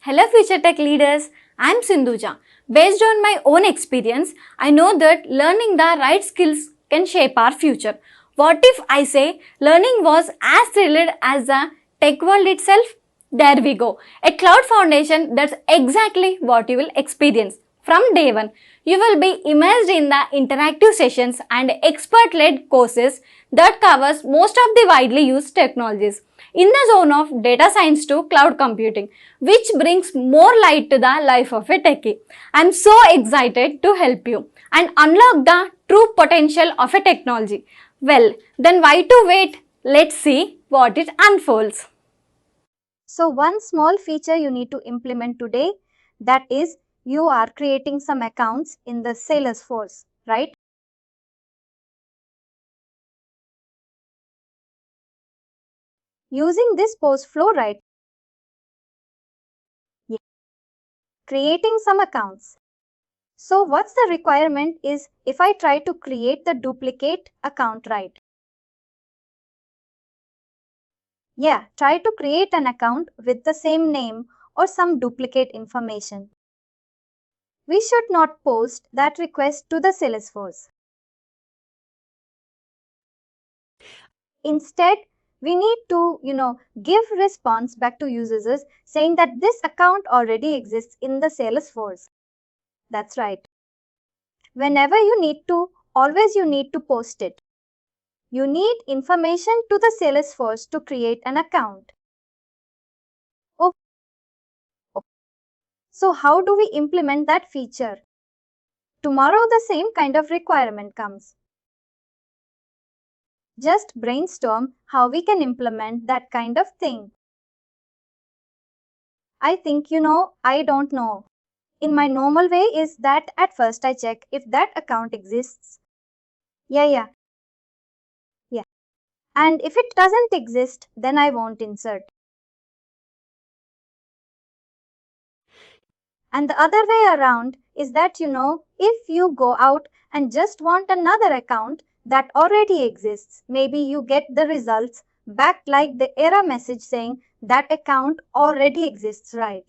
Hello future tech leaders, I am Sindhuja. Based on my own experience, I know that learning the right skills can shape our future. What if I say learning was as thrilled as the tech world itself? There we go. A cloud foundation, that's exactly what you will experience. From day one, you will be immersed in the interactive sessions and expert-led courses that covers most of the widely used technologies in the zone of data science to cloud computing, which brings more light to the life of a techie. I'm so excited to help you and unlock the true potential of a technology. Well, then why to wait? Let's see what it unfolds. So one small feature you need to implement today, that is you are creating some accounts in the Salesforce, right? Using this post flow, right? Yeah. Creating some accounts. So what's the requirement is if I try to create the duplicate account, right? Yeah, try to create an account with the same name or some duplicate information. We should not post that request to the Salesforce. Instead, we need to, give response back to users saying that this account already exists in the Salesforce. That's right. Whenever you need to, always you need to post it. You need information to the Salesforce to create an account. Oh, so how do we implement that feature? Tomorrow the same kind of requirement comes. Just brainstorm how we can implement that kind of thing. I think I don't know. In my normal way is that at first I check if that account exists. Yeah. And if it doesn't exist, then I won't insert. And the other way around is that if you go out and just want another account that already exists, maybe you get the results back like the error message saying that account already exists, right?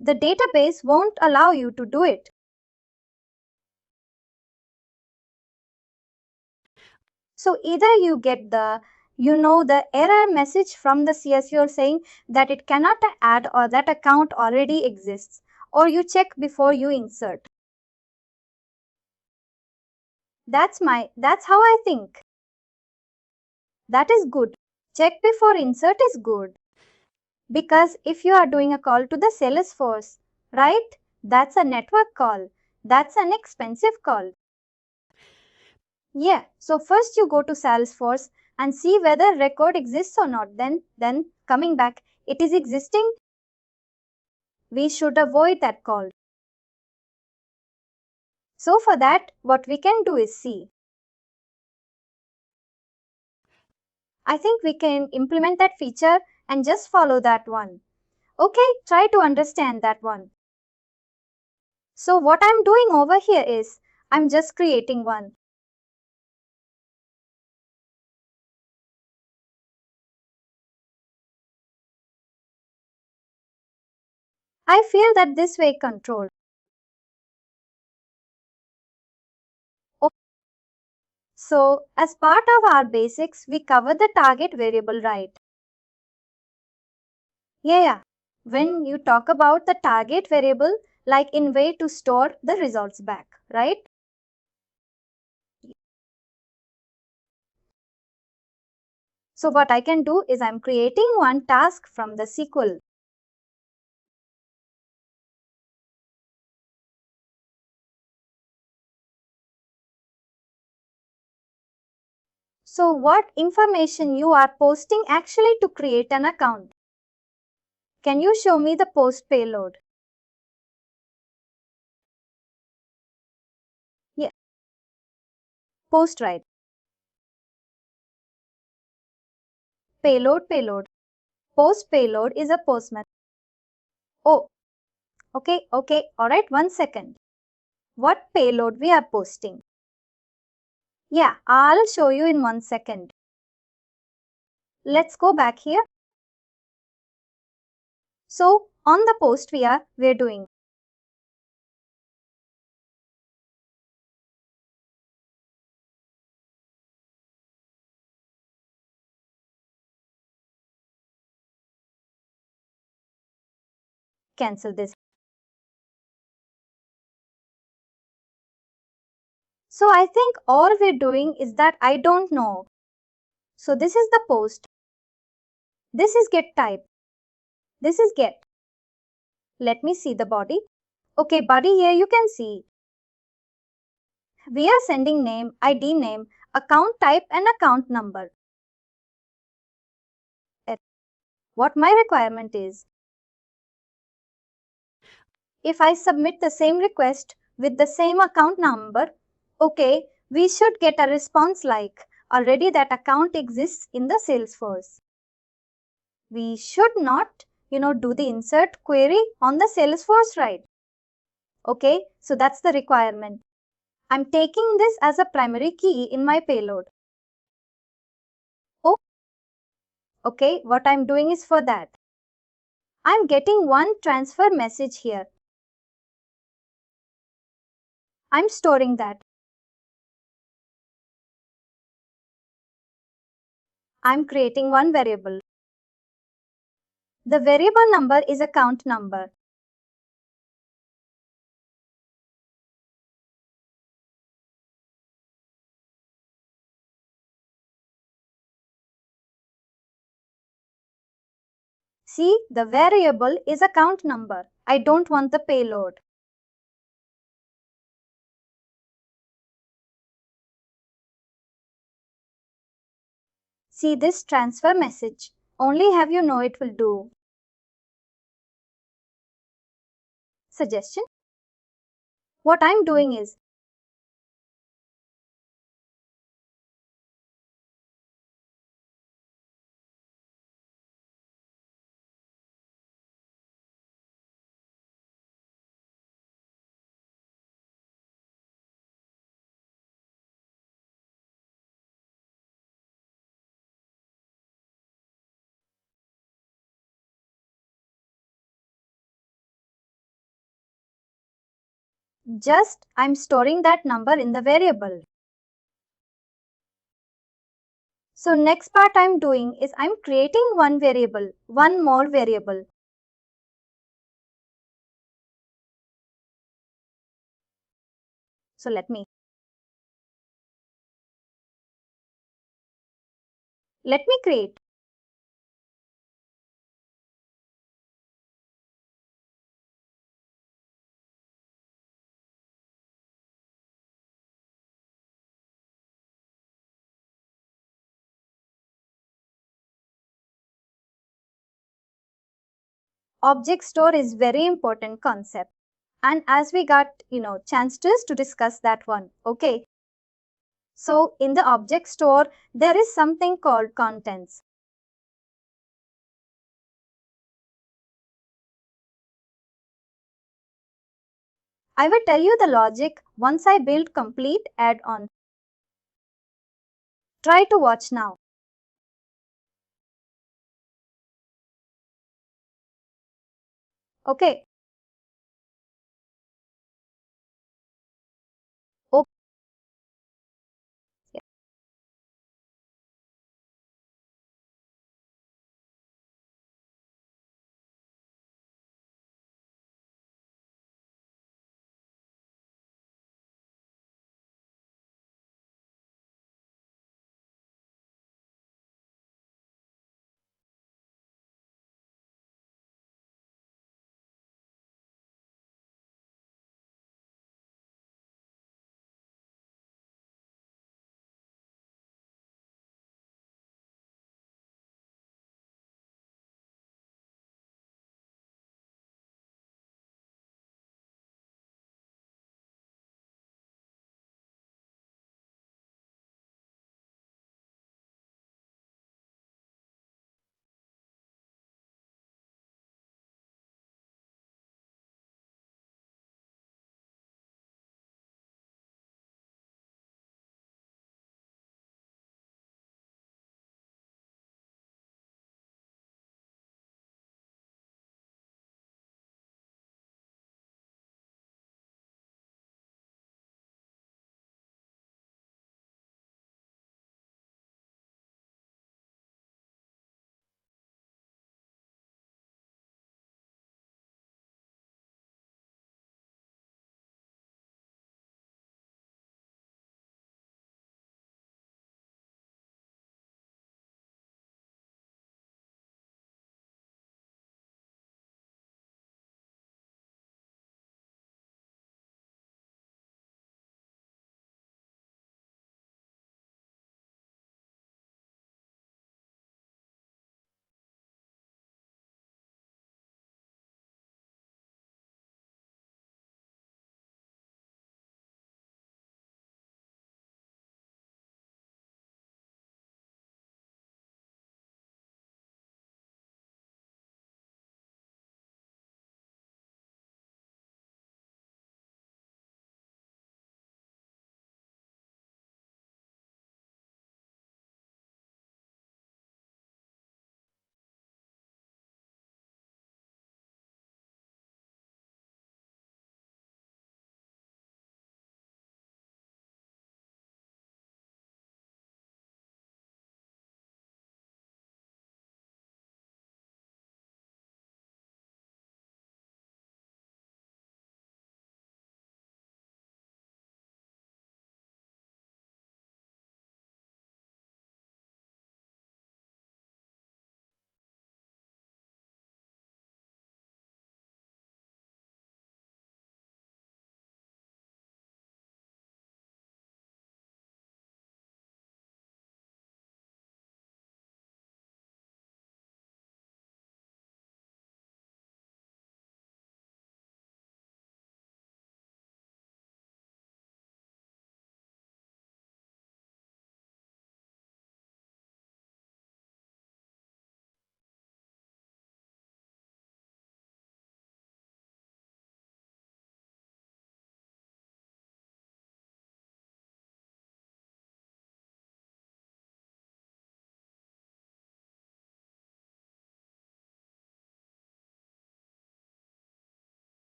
The database won't allow you to do it. So either you get the error message from the CSU saying that it cannot add or that account already exists, or you check before you insert. That's how I think. That is good. Check before insert is good. Because if you are doing a call to the Salesforce, right? That's a network call. That's an expensive call. Yeah, so first you go to Salesforce and see whether record exists or not. Then coming back, it is existing. We should avoid that call. So for that, what we can do is see. I think we can implement that feature and just follow that one. Okay, try to understand that one. So what I'm doing over here is, I'm just creating one. I feel that this way control. So as part of our basics, we cover the target variable, right? Yeah. When you talk about the target variable, like in way to store the results back, right? So what I can do is I'm creating one task from the SQL. So what information you are posting actually to create an account? Can you show me the post payload? Yeah. Post, right. Payload. Post payload is a post method. Oh, okay. Alright, 1 second. What payload we are posting? Yeah, I'll show you in 1 second. let's go back here. So on the post we're doing. Cancel this. So I think all we're doing is that I don't know. So this is the post. This is get type. This is get. Let me see the body. Okay, body here you can see. We are sending name, ID name, account type and account number. What my requirement is. If I submit the same request with the same account number, okay, we should get a response like already that account exists in the Salesforce. We should not, do the insert query on the Salesforce, right? Okay, so that's the requirement. I'm taking this as a primary key in my payload. Oh, okay, what I'm doing is for that. I'm getting one transfer message here. I'm storing that. I'm creating one variable. The variable number is account number. See, the variable is account number. I don't want the payload. See this transfer message. Only have you know it will do. Suggestion? What I'm doing is, just I'm storing that number in the variable. So next part I'm doing is I'm creating one variable, one more variable. So let me create. Object store is very important concept. And as we got, chances to discuss that one. Okay. So in the object store, there is something called contents. I will tell you the logic once I build complete add-on. Try to watch now. Okay. Okay.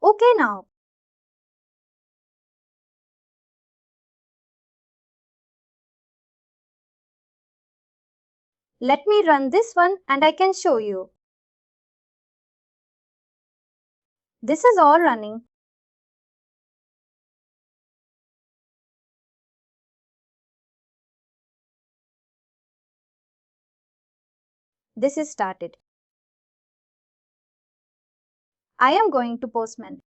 Okay now. Let me run this one and I can show you. This is all running. This is started. I am going to Postman.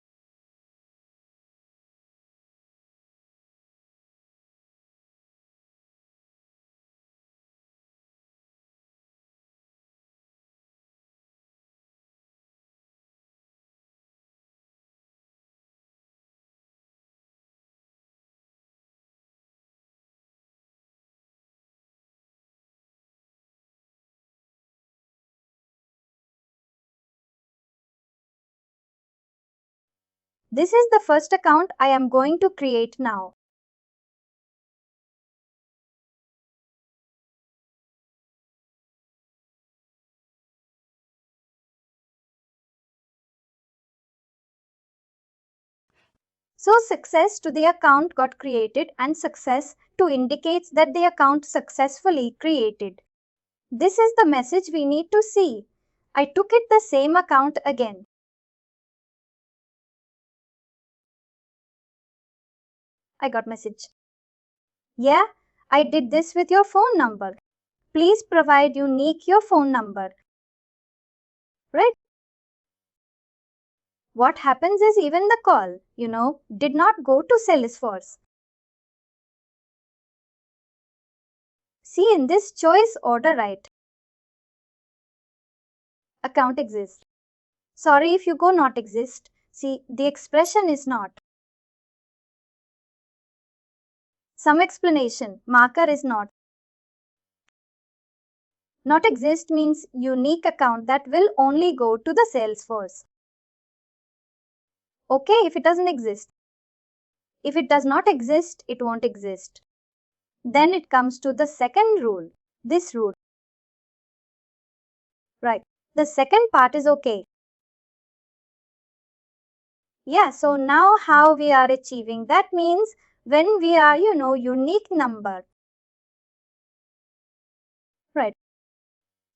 This is the first account I am going to create now. So success to the account got created and success to indicates that the account successfully created. This is the message we need to see. I took it the same account again. I got message. Yeah, I did this with your phone number. Please provide unique your phone number. Right? What happens is even the call, did not go to Salesforce. See in this choice order right. Account exists. Sorry if you go not exist. See, the expression is not. Some explanation. Marker is not. Not exist means unique account that will only go to the Salesforce. Okay, if it doesn't exist. If it does not exist, it won't exist. Then it comes to the second rule. This rule. Right. The second part is okay. Yeah, so now how we are achieving? That means when we are, unique number. Right.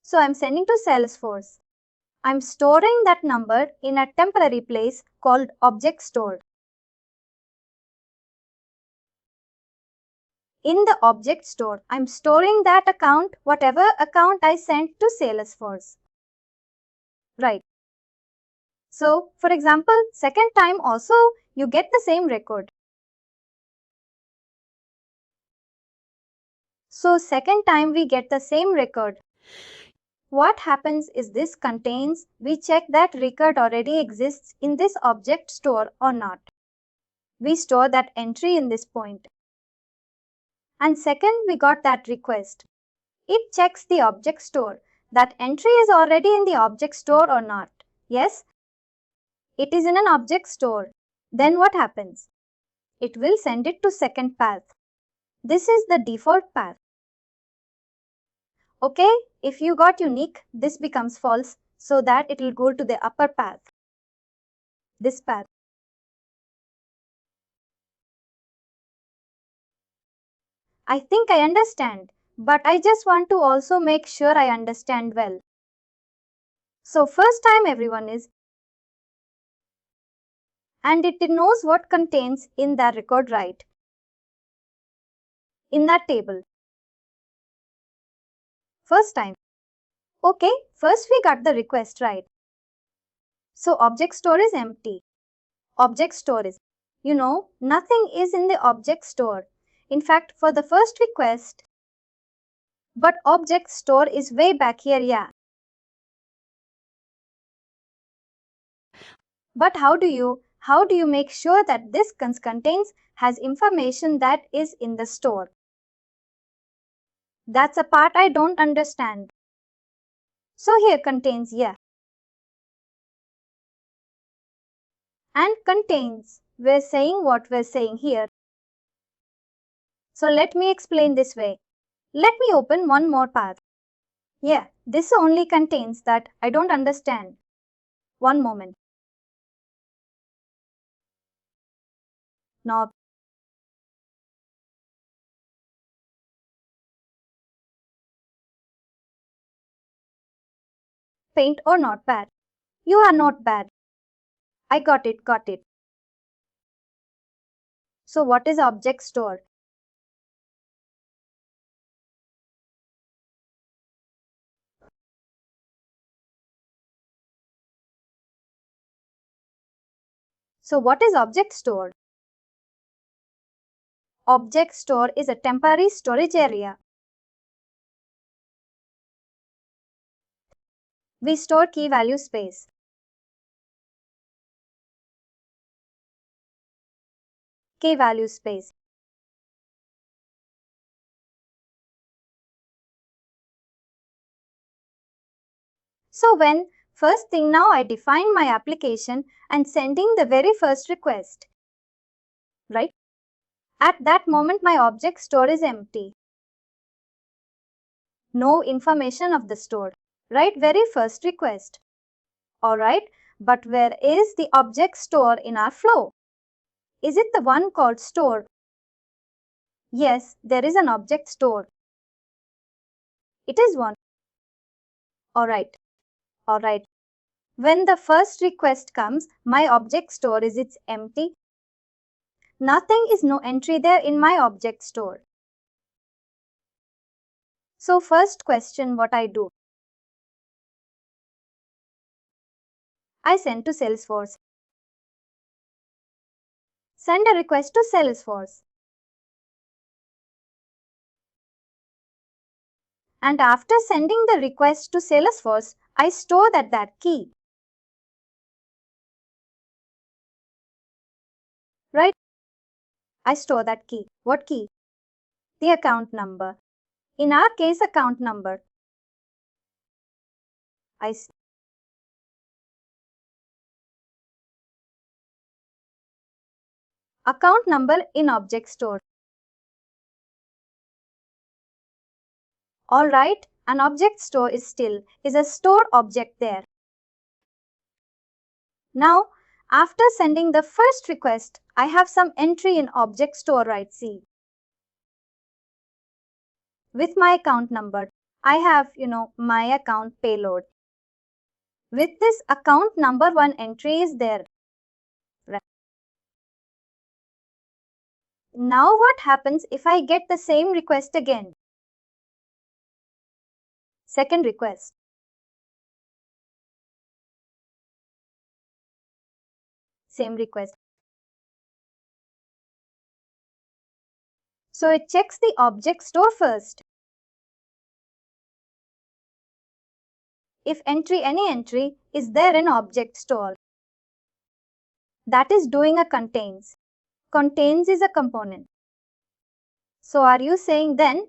So I'm sending to Salesforce. I'm storing that number in a temporary place called object store. In the object store, I'm storing that account, whatever account I sent to Salesforce. Right. So, for example, second time also you get the same record. So, second time we get the same record. What happens is this contains, we check that record already exists in this object store or not. We store that entry in this point. And second, we got that request. It checks the object store. That entry is already in the object store or not. Yes, it is in an object store. Then what happens? It will send it to second path. This is the default path. Okay, if you got unique, this becomes false so that it will go to the upper path. This path. I think I understand, but I just want to also make sure I understand well. So first time everyone is, and it knows what contains in that record right. In that table. First time. Okay, first we got the request right. So object store is empty. Object store is, nothing is in the object store. In fact, for the first request, but object store is way back here, yeah. But how do you make sure that this contains has information that is in the store? That's a part I don't understand. So here contains, yeah. And contains, we're saying what we're saying here. So let me explain this way. Let me open one more path. Yeah, this only contains that I don't understand. One moment. No. Paint or notepad. You are not bad. I got it, got it. So what is object store? So what is object store? Object store is a temporary storage area. We store key value space. Key value space. So when first thing now I define my application and sending the very first request. Right? At that moment my object store is empty. No information of the store. Right? Very first request. Alright, but where is the object store in our flow? Is it the one called store? Yes, there is an object store. It is one. Alright. Alright. When the first request comes, my object store is it's empty. Nothing is no entry there in my object store. So first question what I do? I send to Salesforce. Send a request to Salesforce. And after sending the request to Salesforce, I store that key. Right? I store that key. What key? The account number. In our case, account number. Account number in object store. Alright, an object store is a stored object there. Now, after sending the first request, I have some entry in object store, right? See. With my account number, I have, my account payload. With this account number, one entry is there. Right. Now what happens if I get the same request again? Second request. Same request. So it checks the object store first. If any entry is there in object store, that is doing a contains. Contains is a component. So are you saying then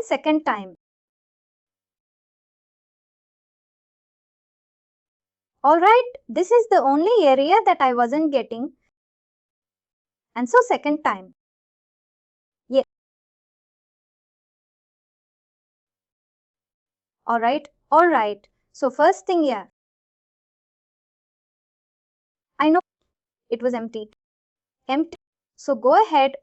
second time? Alright, this is the only area that I wasn't getting. And so second time. Yeah. Alright. So first thing, yeah. I know it was empty. Empty. So go ahead,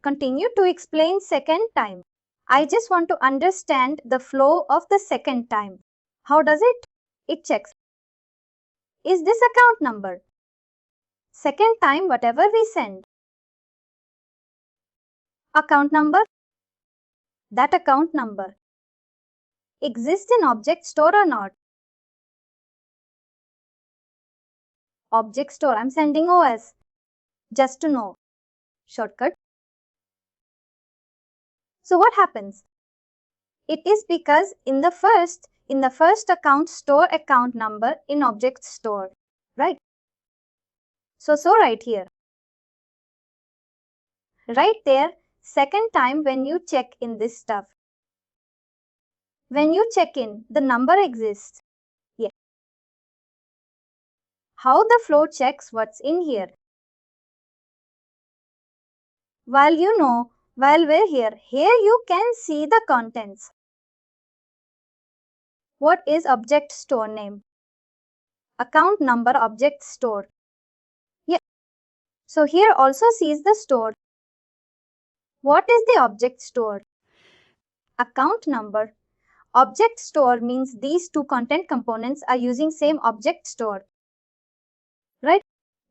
continue to explain second time. I just want to understand the flow of the second time. How does it? It checks. Is this account number? Second time, whatever we send. Account number. That account number exists in object store or not? Object store, I'm sending OS. Just to know. Shortcut. So what happens? It is because in the first account, store account number in object store. Right? So right here. Right there, second time when you check in this stuff. When you check in, the number exists. Yeah. How the flow checks what's in here? While we're here you can see the contents. What is object store name? Account number object store. Yeah. So here also sees the store. What is the object store? Account number. Object store means these two content components are using same object store. Right?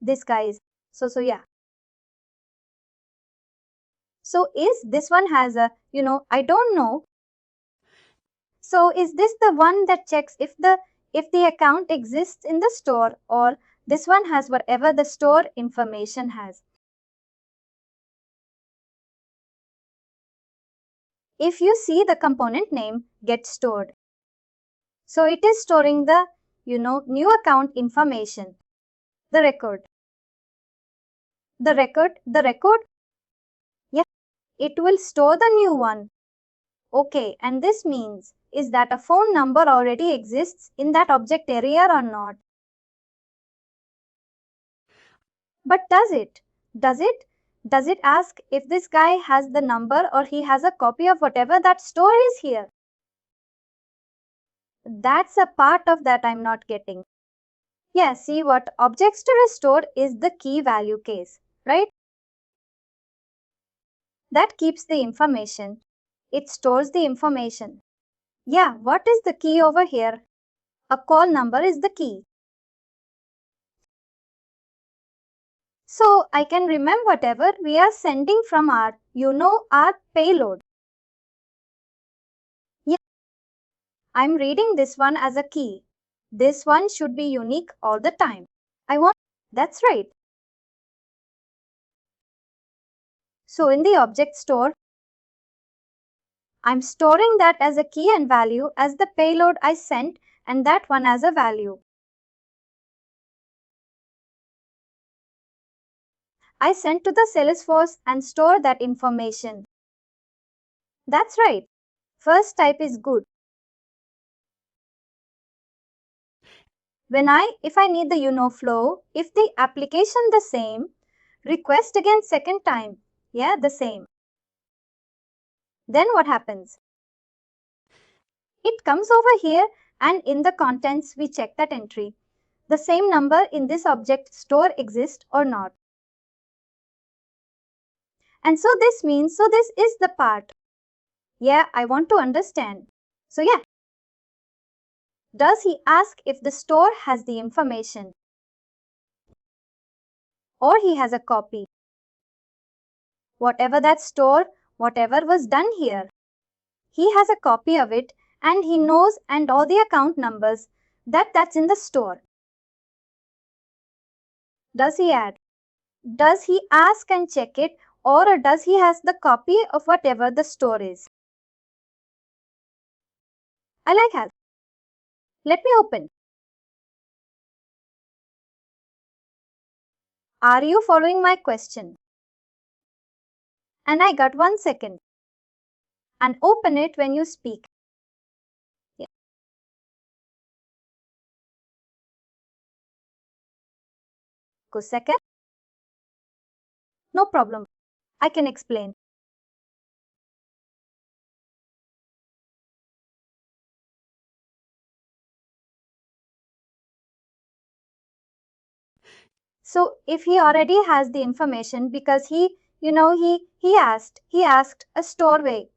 This guy is. So yeah. So is this one has a, I don't know. So is this the one that checks if the account exists in the store, or this one has whatever the store information has? If you see the component name get stored. So it is storing the, new account information. The record. The record. Yeah, it will store the new one. Okay, and this means, is that a phone number already exists in that object area or not? But does it? Does it? Does it ask if this guy has the number or he has a copy of whatever that store is here? That's a part of that I'm not getting. Yeah, see what objects to restore is the key value case, right? That keeps the information. It stores the information. Yeah, what is the key over here? A call number is the key. So I can remember whatever we are sending from our, our payload. Yeah, I'm reading this one as a key. This one should be unique all the time. That's right. So in the object store, I'm storing that as a key and value as the payload I sent, and that one as a value. I sent to the Salesforce and store that information. That's right. First type is good. If I need the flow, if the application the same, request again second time. Yeah, the same. Then what happens? It comes over here, and in the contents we check that entry. The same number in this object store exists or not. And so this is the part. Yeah, I want to understand. So yeah. Does he ask if the store has the information? Or he has a copy? Whatever that store, whatever was done here, he has a copy of it, and he knows and all the account numbers that's in the store. Does he add? Does he ask and check it, or does he has the copy of whatever the store is? I like has. Let me open. Are you following my question? And I got 1 second. And open it when you speak. Yeah. Go second. No problem. I can explain. So if he already has the information because he asked a storeway.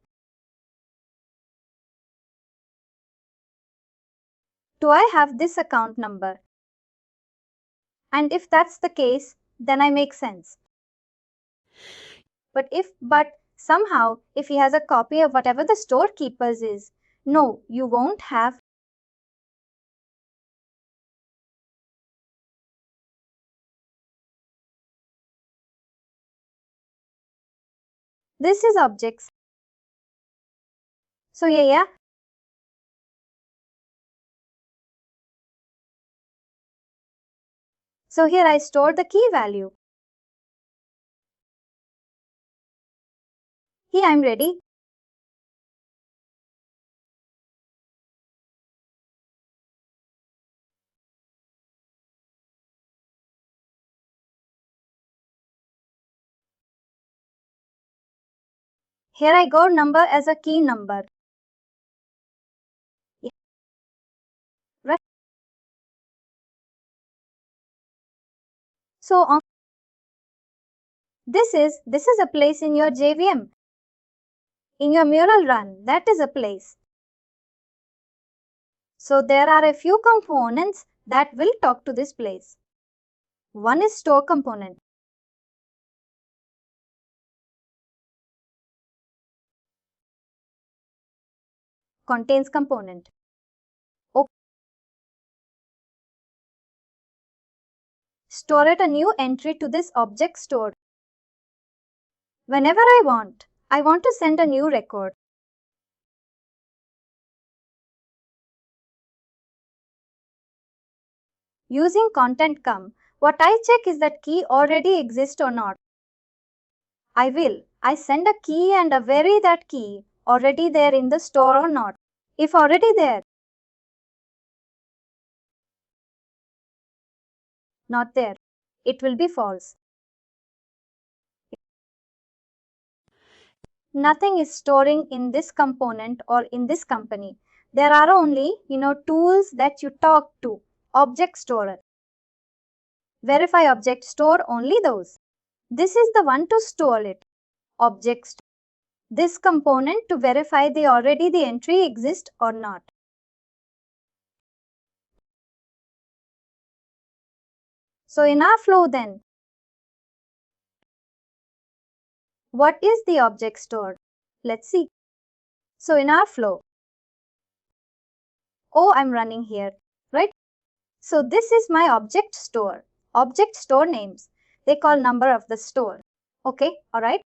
Do I have this account number? And if that's the case, then I make sense. But somehow if he has a copy of whatever the storekeeper's is, no, you won't have. This is objects. So yeah. So here I store the key value. Here I'm ready. Here I got number as a key number. Yeah. Right. So This is a place in your JVM. In your Mule run, that is a place. So there are a few components that will talk to this place. One is store component. Contains component. Store a new entry to this object store. Whenever I want to send a new record. Using content come, what I check is that key already exists or not. I send a key and a vary that key already there in the store or not. If already there, not there, it will be false. Nothing is storing in this component or in this company. There are only, tools that you talk to. Object storer. Verify object store only those. This is the one to store it. Object. This component to verify the entry exists or not. So in our flow then, what is the object store? Let's see. So in our flow, I'm running here, right? So this is my object store. Object store names. They call number of the store. Okay, alright.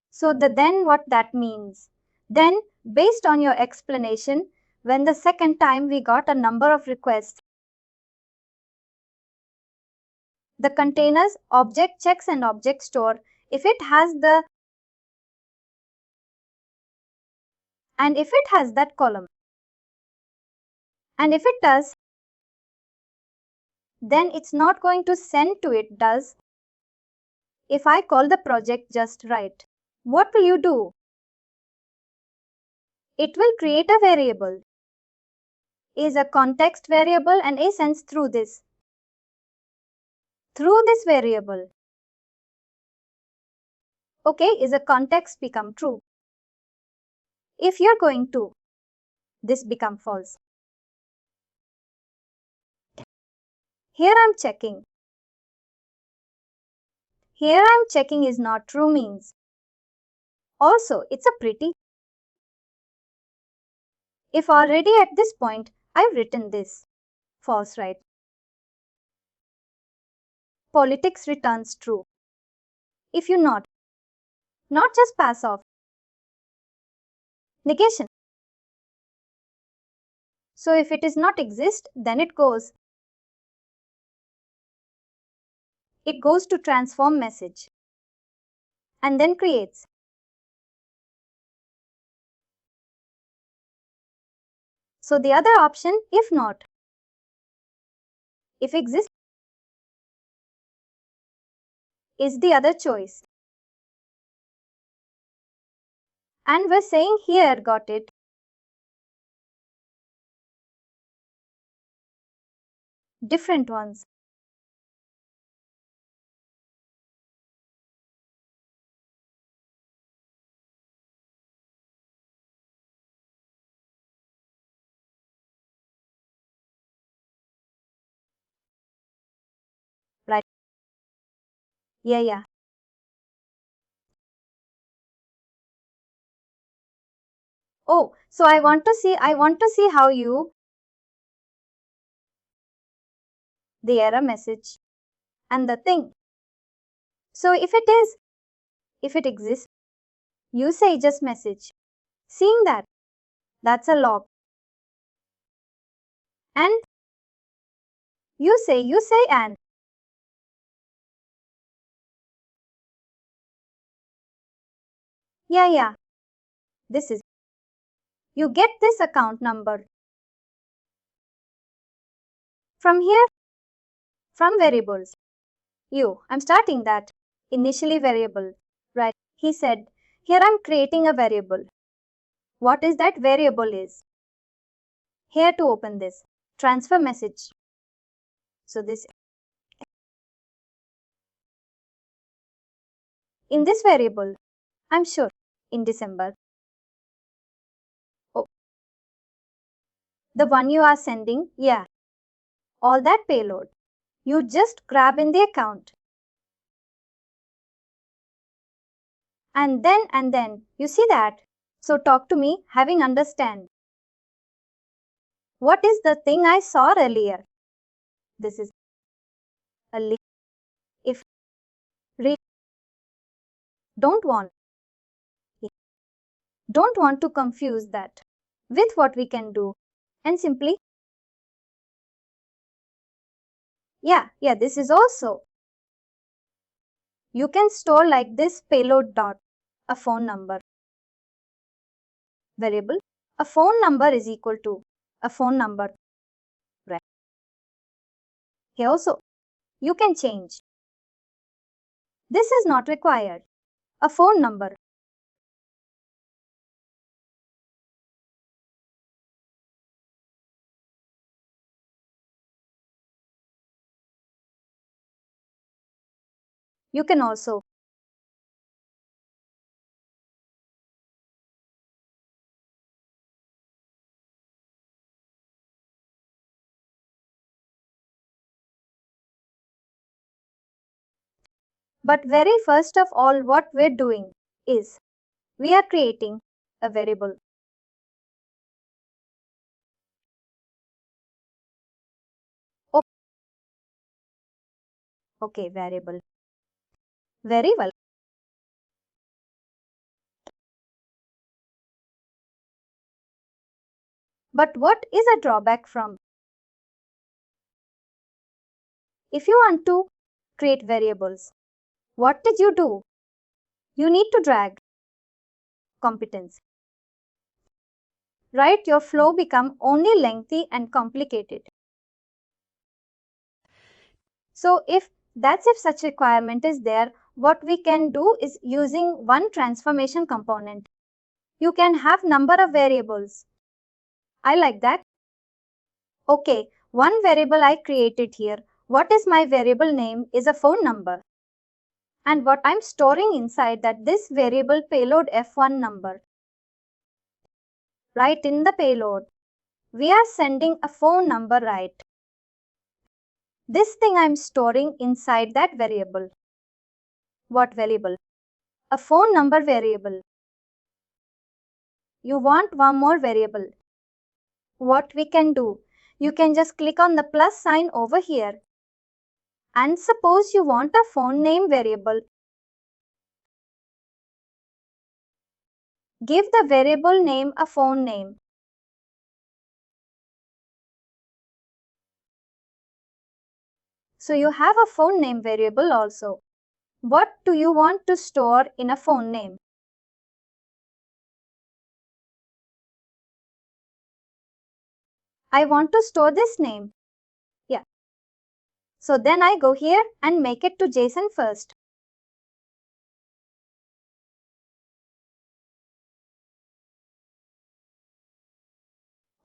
So then what that means? Then based on your explanation, when the second time we got a number of requests, the containers object checks and object store if it has that column. And if it does, then it's not going to send to it does. If I call the project just right, what will you do? It will create a variable. Is a context variable and a sends through this. Through this variable. Okay, is a context become true? If you're going to, this become false. Here I'm checking. Here I'm checking is not true means. Also, it's a pretty. If already at this point, I've written this. False, right? Politics returns true. If you not just pass off. Negation. So if it is not exist, then it goes to transform message and then creates. So the other option, if not. If exist is the other choice. And we're saying here got it. Different ones. Right. Yeah. Oh, so I want to see how you the error message and the thing. So if it exists, you say just message. Seeing that's a log. And you say and. Yeah. This is. You get this account number. From here, from variables. I'm starting that. Initially variable. Right. He said, here I'm creating a variable. What is that variable is? Here to open this. Transfer message. So this in this variable? I'm sure in December. Oh, the one you are sending? Yeah. All that payload. You just grab in the account. And then, you see that? So talk to me, having understand. What is the thing I saw earlier? This is a link. If read, don't want to confuse that with what we can do. And simply, yeah, this is also. You can store like this payload dot a phone number variable. A phone number is equal to a phone number. Right. Here also, you can change. This is not required. A phone number. You can also But very first of all, what we're doing is we are creating a variable. Okay, variable. Very well. But what is a drawback from? If you want to create variables, what did you do? You need to drag competence. Right, your flow become only lengthy and complicated. So if such requirement is there, what we can do is using one transformation component. You can have number of variables. I like that. Okay, one variable I created here. What is my variable name is a phone number. And what I'm storing inside that this variable payload F1 number. Right in the payload, we are sending a phone number, right? This thing I'm storing inside that variable. What variable? A phone number variable. You want one more variable. What we can do? You can just click on the plus sign over here. And suppose you want a phone name variable. Give the variable name a phone name. So you have a phone name variable also. What do you want to store in a phone name? I want to store this name. Yeah. So then I go here and make it to JSON first.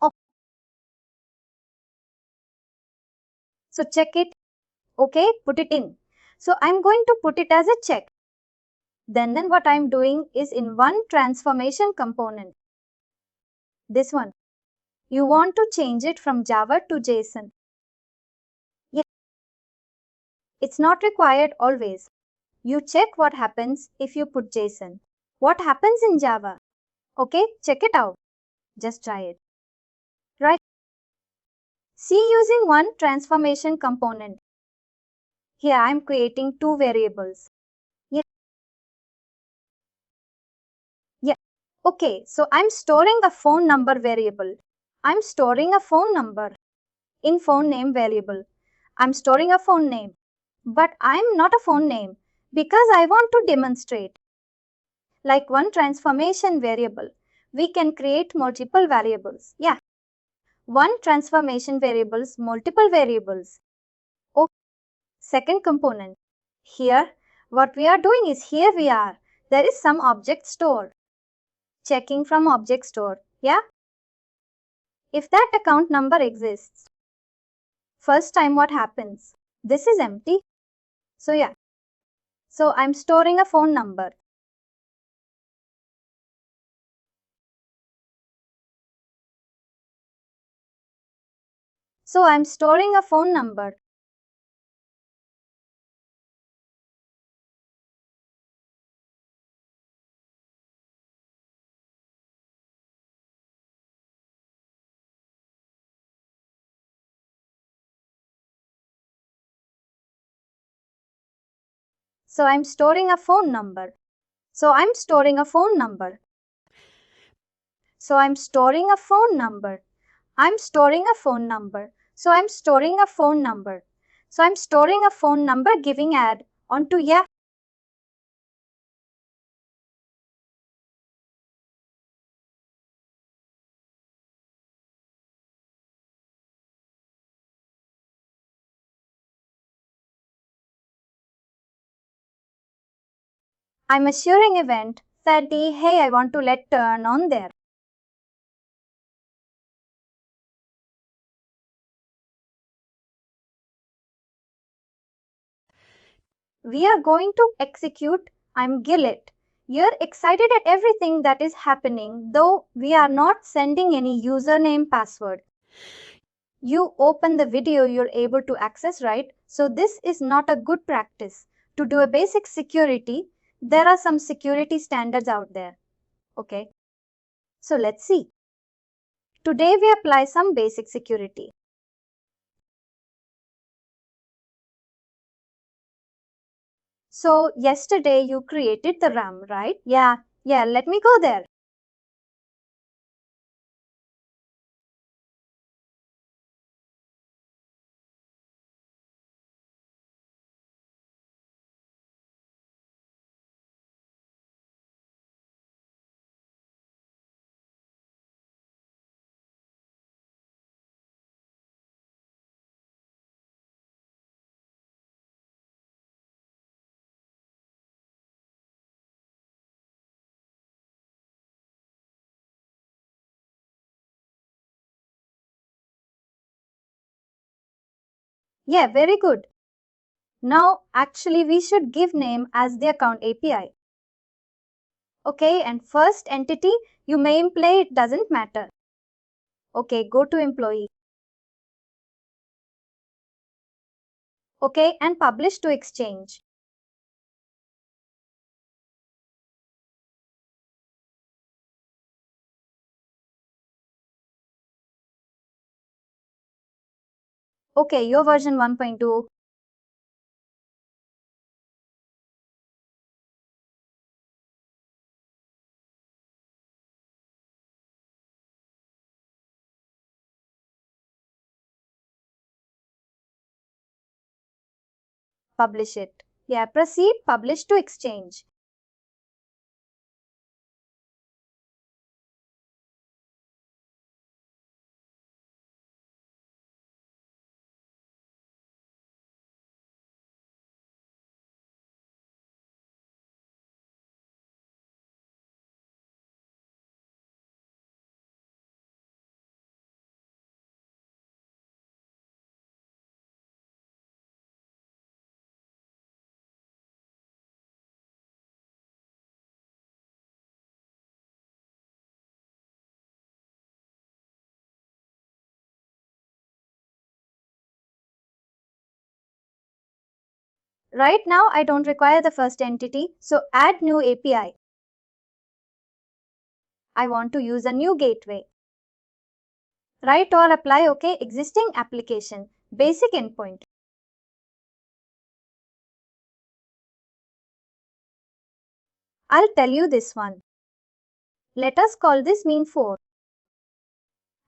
Oh. So check it. Okay, put it in. So I'm going to put it as a check. Then what I'm doing is in one transformation component. This one. You want to change it from Java to JSON. Yeah. It's not required always. You check what happens if you put JSON. What happens in Java? Okay, check it out. Just try it. Right. See, using one transformation component. Here I am creating two variables. Yeah. Okay, so I'm storing a phone number variable. I'm storing a phone number in phone name variable. I'm storing a phone name. But I'm not a phone name because I want to demonstrate. Like one transformation variable, we can create multiple variables. Yeah. One transformation variables, multiple variables. Okay. Second component. Here, what we are doing is there is some object store. Checking from object store. Yeah. If that account number exists, first time what happens? This is empty. So yeah. So I'm storing a phone number. So I'm storing a phone number. So I'm storing a phone number. So I'm storing a phone number. So I'm storing a phone number. I'm storing a phone number. So I'm storing a phone number. So I'm storing a phone number giving add onto yeah. I'm assuring event that the hey I want to let turn on there. We are going to execute I'm Gillet. You're excited at everything that is happening, though we are not sending any username password. You open the video you're able to access, right? So this is not a good practice. To do a basic security, there are some security standards out there. Okay. So let's see. Today we apply some basic security. So yesterday you created the RAM, right? Yeah, let me go there. Yeah, very good. Now, actually, we should give name as the account API. Okay, and first entity, you may imply it doesn't matter. Okay, go to employee. Okay, and publish to exchange. Okay, your version 1.2. Publish it. Yeah, proceed, publish to exchange. Right now, I don't require the first entity, so add new API. I want to use a new gateway. Write or apply OK existing application, basic endpoint. I'll tell you this one. Let us call this mean4.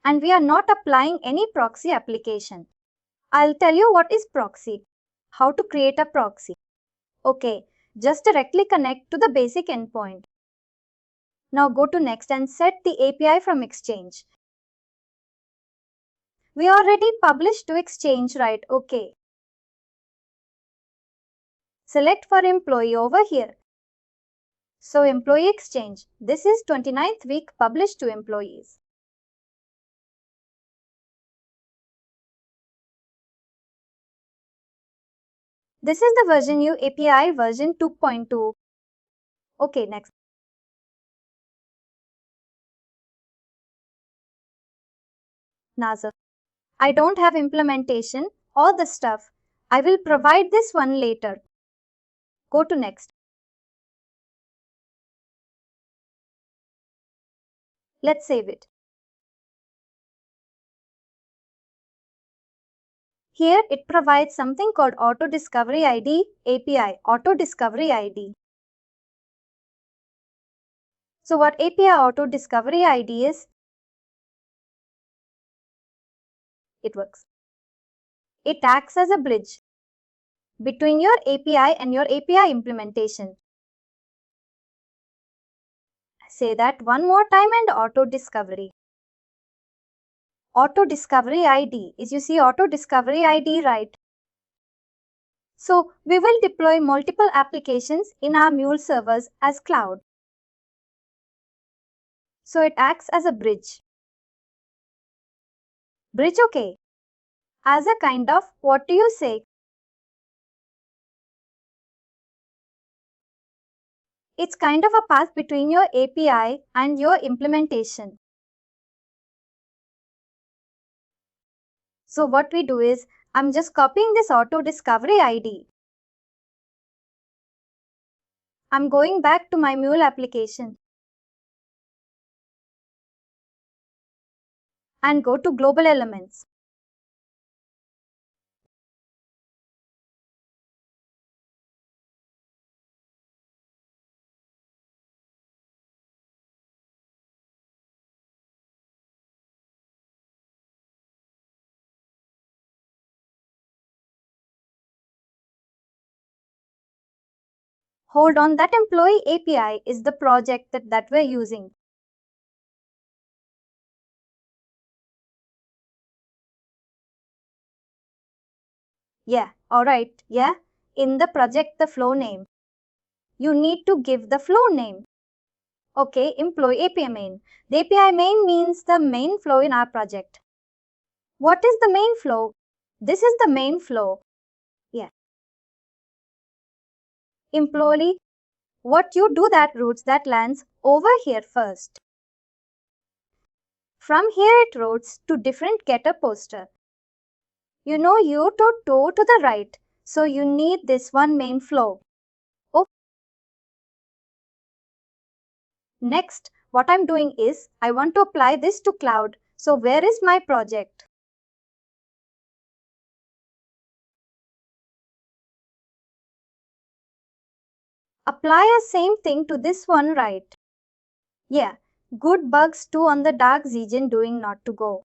And we are not applying any proxy application. I'll tell you what is proxy, how to create a proxy. Okay, just directly connect to the basic endpoint. Now go to next and set the API from Exchange. We already published to Exchange, right? Okay. Select for employee over here. So employee exchange. This is 29th week published to employees. This is the version U API version 2.2. Okay, next. NASA. I don't have implementation or the stuff. I will provide this one later. Go to next. Let's save it. Here it provides something called Auto Discovery ID API, Auto Discovery ID. So what API Auto Discovery ID is? It works. It acts as a bridge between your API and your API implementation. Say that one more time and Auto Discovery. Auto Discovery ID is, you see Auto Discovery ID, right? So we will deploy multiple applications in our Mule servers as cloud. So it acts as a bridge. Bridge, okay. As a kind of, what do you say? It's kind of a path between your API and your implementation. So what we do is, I'm just copying this Auto Discovery ID. I'm going back to my Mule application and go to Global Elements. Hold on, that employee API is the project that we're using. Yeah, alright, yeah. In the project, the flow name. You need to give the flow name. Okay, employee API main. The API main means the main flow in our project. What is the main flow? This is the main flow. Yeah. Employee, what you do that routes that lands over here first. From here it routes to different getter poster. You know you to the right, so you need this one main flow. Oh. Next, what I'm doing is, I want to apply this to cloud. So where is my project? Apply a same thing to this one, right? Yeah, good bugs too on the dark region doing not to go.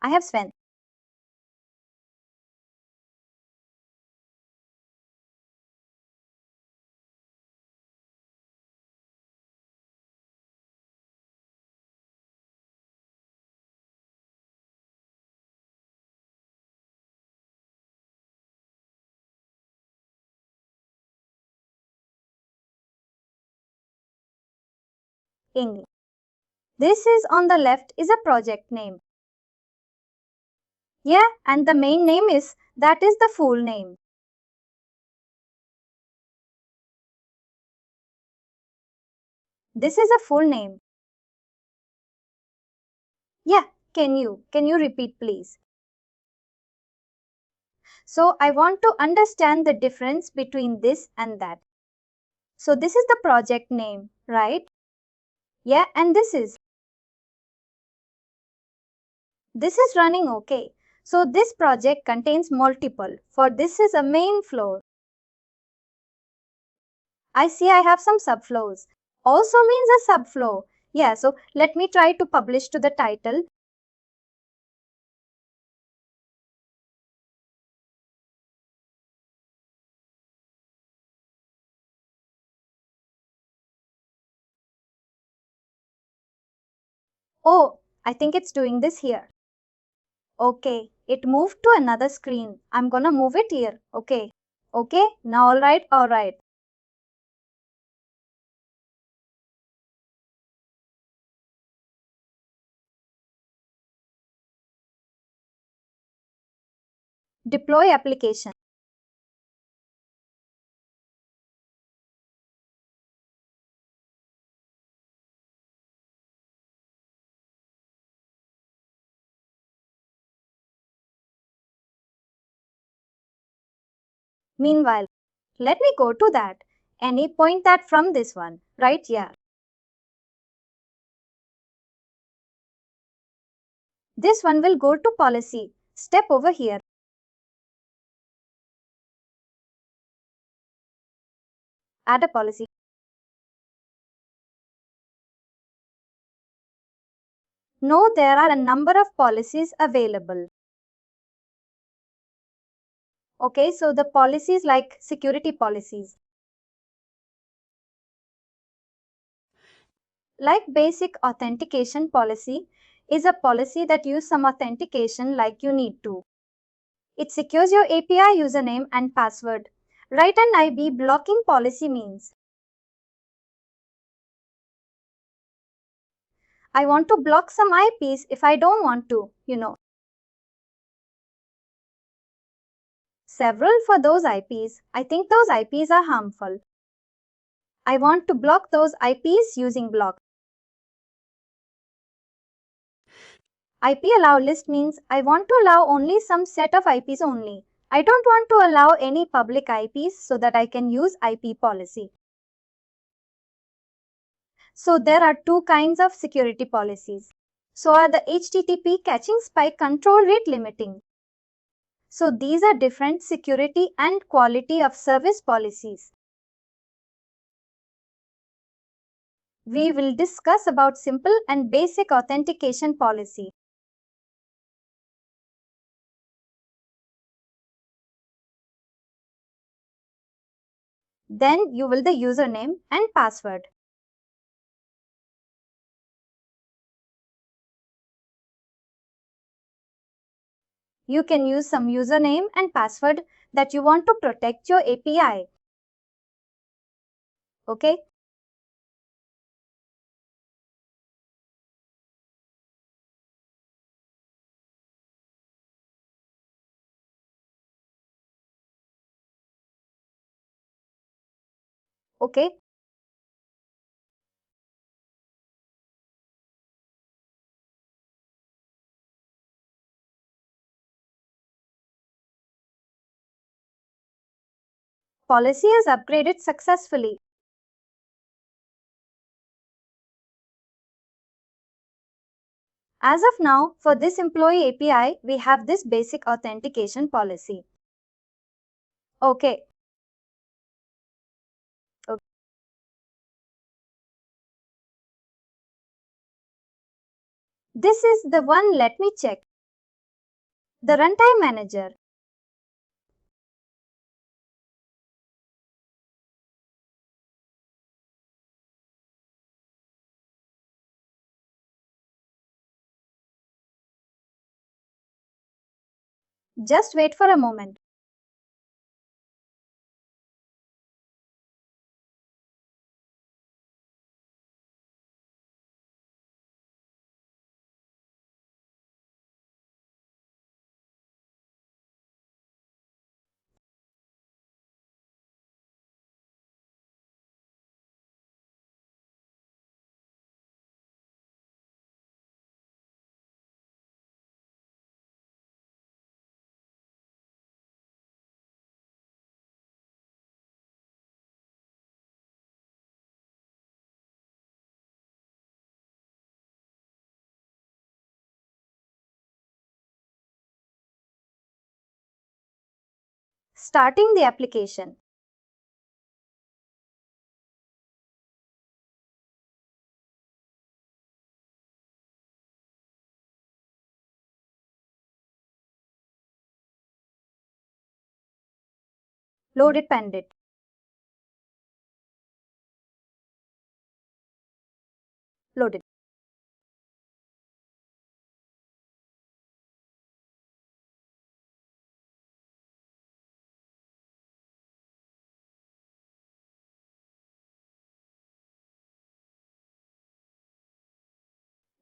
I have Sven. English. This is on the left is a project name. Yeah, and the main name is, that is the full name. This is a full name. Yeah, can you repeat please? So I want to understand the difference between this and that. So this is the project name, right? Yeah, and this is running okay. So this project contains multiple, for this is a main flow. I see I have some subflows. Also means a subflow. Yeah, so let me try to publish to the title. Oh, I think it's doing this here. Okay, it moved to another screen. I'm gonna move it here. Okay. Okay, now alright. Deploy application. Meanwhile, let me go to that. Any point that from this one, right here. This one will go to policy. Step over here. Add a policy. No, there are a number of policies available. Okay, so the policies like security policies. Like basic authentication policy is a policy that use some authentication like you need to. It secures your API username and password. Write an IB blocking policy means I want to block some IPs if I don't want to, Several for those IPs. I think those IPs are harmful. I want to block those IPs using block. IP allow list means I want to allow only some set of IPs only. I don't want to allow any public IPs so that I can use IP policy. So there are two kinds of security policies. So are the HTTP caching spike control rate limiting. So these are different security and quality of service policies. We will discuss about simple and basic authentication policy. Then you will the username and password. You can use some username and password that you want to protect your API. Okay? Okay? Policy is upgraded successfully. As of now, for this employee API, we have this basic authentication policy. Okay. This is the one, let me check. The Runtime Manager. Just wait for a moment. Starting the application. Load it, pend it. Load it.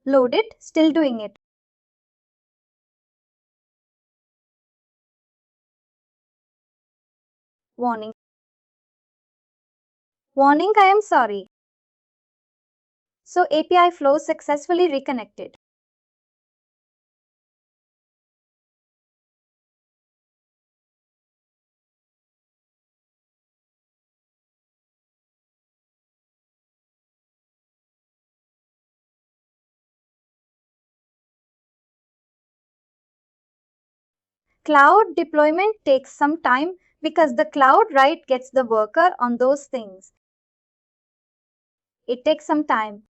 Load it, still doing it. Warning. Warning, I am sorry. So API flow successfully reconnected. Cloud deployment takes some time because the cloud write gets the worker on those things. It takes some time.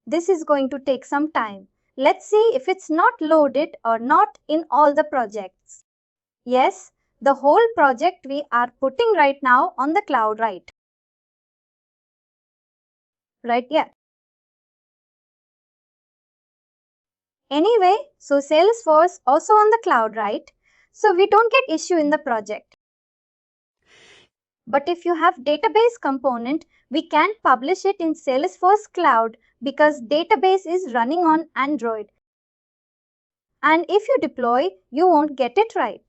This is going to take some time. Let's see if it's not loaded or not in all the projects. Yes, the whole project we are putting right now on the cloud, right? Right, yeah. Anyway, so Salesforce also on the cloud, right? So we don't get issue in the project. But if you have database component, we can't publish it in Salesforce Cloud because database is running on Android. And if you deploy, you won't get it right.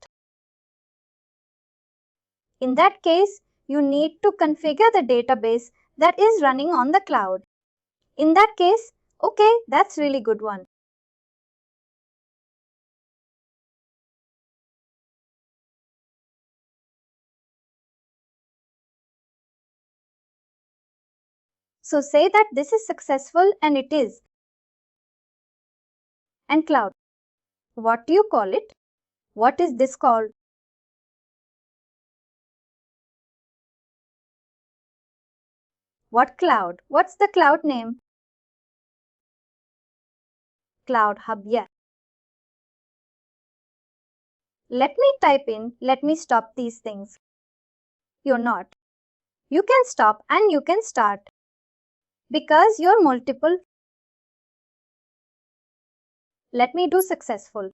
In that case, you need to configure the database that is running on the cloud. In that case, okay, that's really good one. So say that this is successful and it is. And cloud. What do you call it? What is this called? What cloud? What's the cloud name? CloudHub, yeah. Let me stop these things. You're not. You can stop and you can start. Because you're multiple. Let me do successful.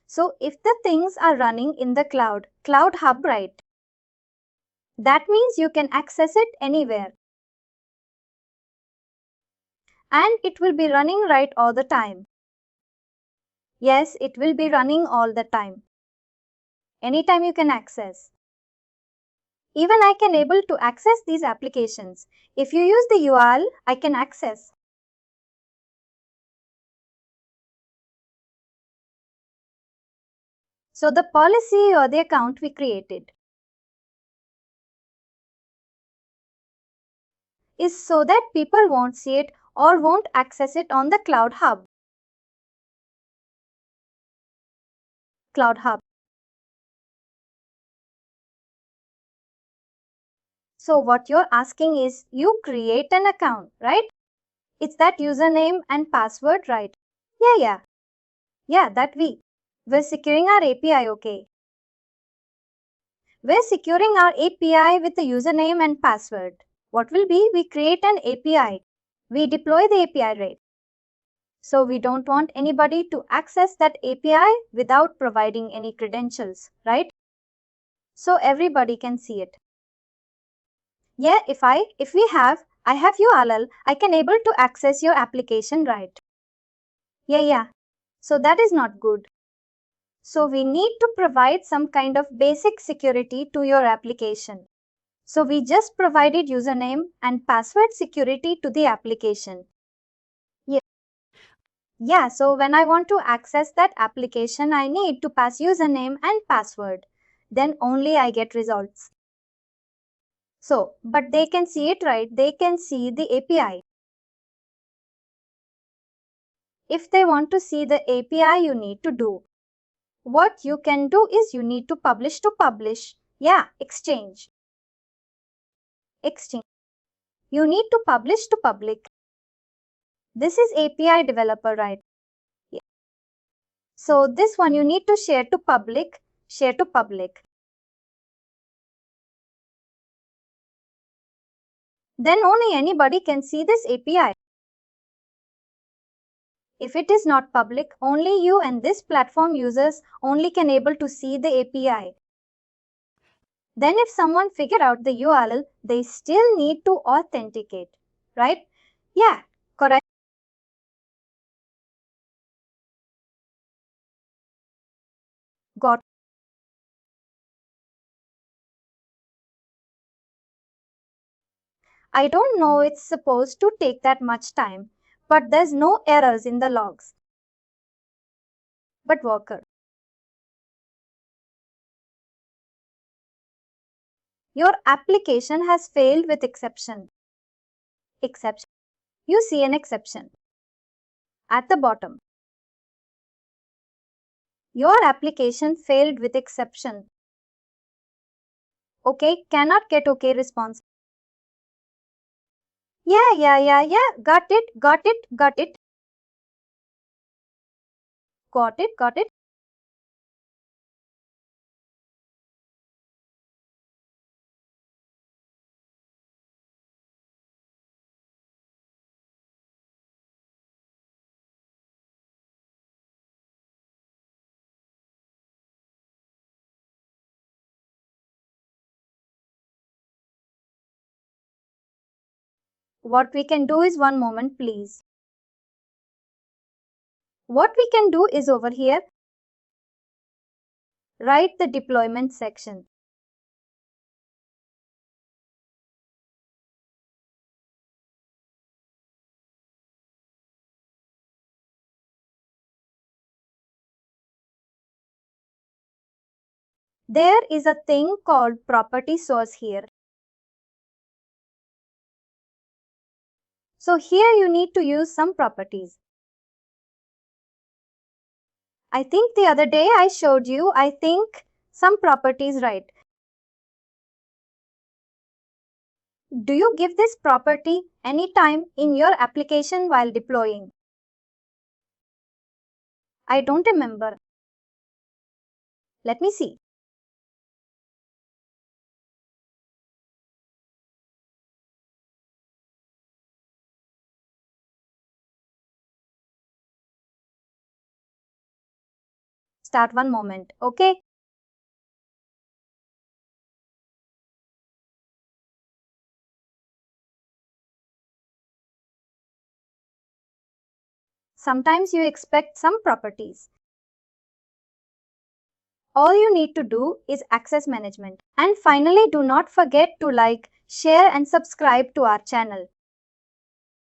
So if the things are running in the cloud, CloudHub, right? That means you can access it anywhere. And it will be running right all the time. Yes, it will be running all the time. Anytime you can access. Even I can able to access these applications. If you use the URL, I can access. So the policy or the account we created is so that people won't see it or won't access it on the CloudHub. CloudHub. So what you're asking is you create an account, right? It's that username and password, right? Yeah. Yeah, that we're securing our API, okay? We're securing our API with the username and password. What will be? We create an API. We deploy the API, right? So we don't want anybody to access that API without providing any credentials, right? So everybody can see it. Yeah, if I have URL, I can able to access your application, right? Yeah. So that is not good. So we need to provide some kind of basic security to your application. So we just provided username and password security to the application. Yeah, so when I want to access that application, I need to pass username and password. Then only I get results. So, but they can see it, right? They can see the API. If they want to see the API, you need to do. What you can do is you need to publish. Yeah, exchange. You need to publish to public. This is API developer, right? So this one you need to share to public, share to public. Then only anybody can see this API. If it is not public, only you and this platform users only can able to see the API. Then if someone figure out the URL, they still need to authenticate, right? Yeah, correct. Got. I don't know it's supposed to take that much time, but there's no errors in the logs. But worker, your application has failed with exception. Exception. You see an exception at the bottom. Your application failed with exception. Okay, cannot get okay response. Yeah. Got it. Got it. What we can do is one moment, please. What we can do is over here, write the deployment section. There is a thing called property source here. So here you need to use some properties. I think the other day I showed you, some properties, right? Do you give this property anytime in your application while deploying? I don't remember. Let me see. Start one moment, okay? Sometimes you expect some properties. All you need to do is access management. And finally, do not forget to like, share and subscribe to our channel.